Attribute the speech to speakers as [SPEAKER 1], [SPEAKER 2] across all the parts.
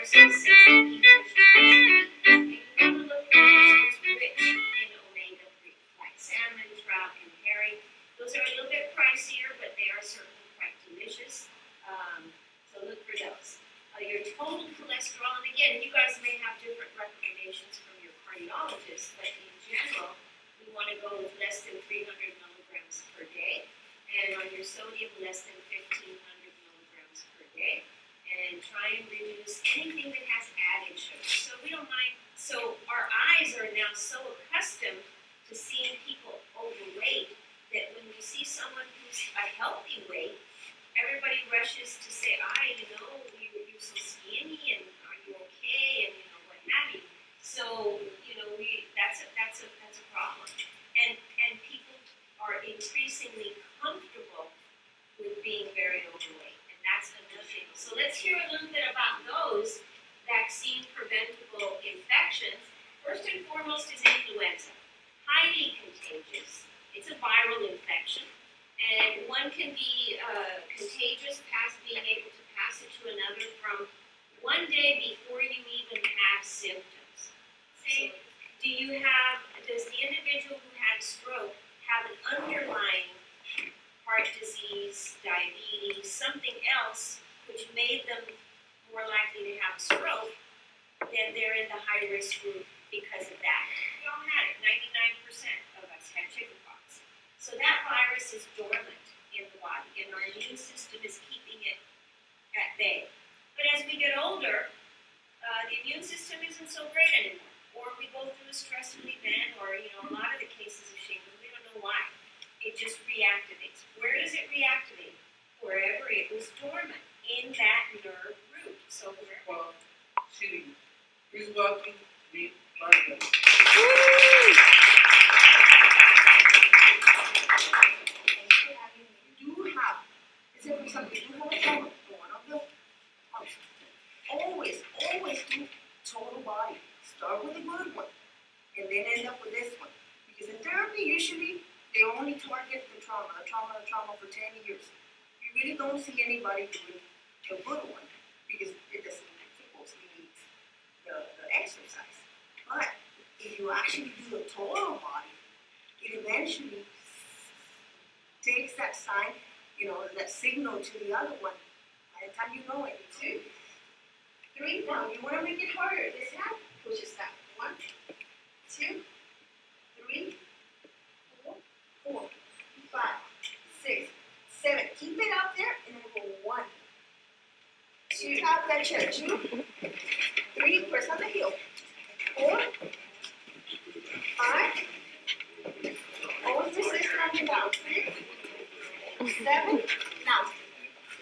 [SPEAKER 1] sources says that people should eat. And you want to look for fish rich in omega-3, like salmon, trout, and herring. Those are a little bit pricier, but they are certainly quite delicious. So look for those. Your total cholesterol, and again, you guys may have different recommendations from your cardiologist, but in general, we want to go with less than 300 milligrams per day, and on your sodium, less than 1,500 milligrams per day, and try and reduce anything that has added sugar. So we don't mind. So our eyes are now so accustomed to seeing people overweight that when we see someone who's a healthy weight, everybody rushes to say, you're so skinny, and are you okay, and what have you. So, that's a problem. And people are increasingly comfortable with being very overweight, and that's another thing. So let's hear a little bit about those vaccine-preventable infections. First and foremost is influenza. Highly contagious. It's a viral infection. And one can be contagious past being able to pass it to another from one day before you even have symptoms. Say, does the individual who had stroke have an underlying heart disease, diabetes, something else which made them more likely to have a stroke, then they're in the high-risk group because of that. We all had it. 99% of us had chickenpox. So that virus is dormant in the body, and our immune system is keeping it at bay. But as we get older, the immune system isn't so great anymore. Or we go through a stressful event, or a lot of the cases of shingles, we don't know why. It just reactivates. Where does it reactivate? Wherever it was dormant, in that nerve root. So wherever.
[SPEAKER 2] Shiri, please welcome me, Margaret.
[SPEAKER 3] Always do total body. Start with a good one, and then end up with this one. Because in therapy, usually, they only target the trauma for 10 years. You really don't see anybody doing a good one, because it doesn't supposedly need the exercise. But if you actually do the total body, it eventually takes that sign, that signal to the other one. By the time you know it, 2, 3. Now you want to make it harder. This hand pushes that. 1, 2, 3, 4, 4, 5, 6, 7. Keep it out there, and then go 1, 2. Tap that chair. 2, 3. Press on the heel. 4, 5. Always resist coming down. 6, 7. Now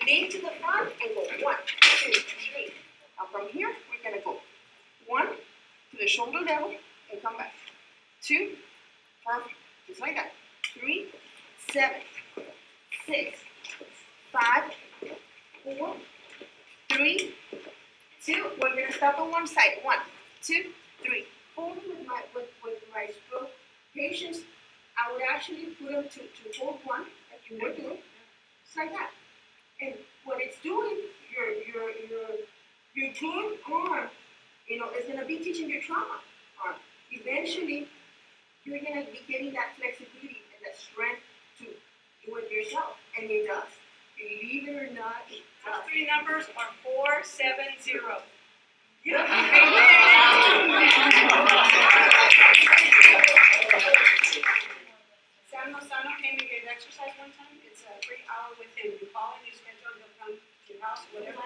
[SPEAKER 3] lean to the front and go 1, 2, 3. Now from here, we're going to go 1 to the shoulder level and come back. 2, perfect, just like that. 3, 7, 6, 5, 4, 3, 2. We're going to stop on one side. 1, 2, 3. Only with my stroke patients, I would actually put them to hold 1, like you were doing, just like that. And what it's doing, your good arm, is going to be teaching your trauma arm. Eventually, you're going to be getting that flexibility and that strength to do it yourself. And it does. Believe it or not, it does.
[SPEAKER 4] Those 3 numbers are 470. Yeah. San Lozano came to get exercise one time. It's a 3-hour with him. You call him, you schedule, he'll come to your house, whatever.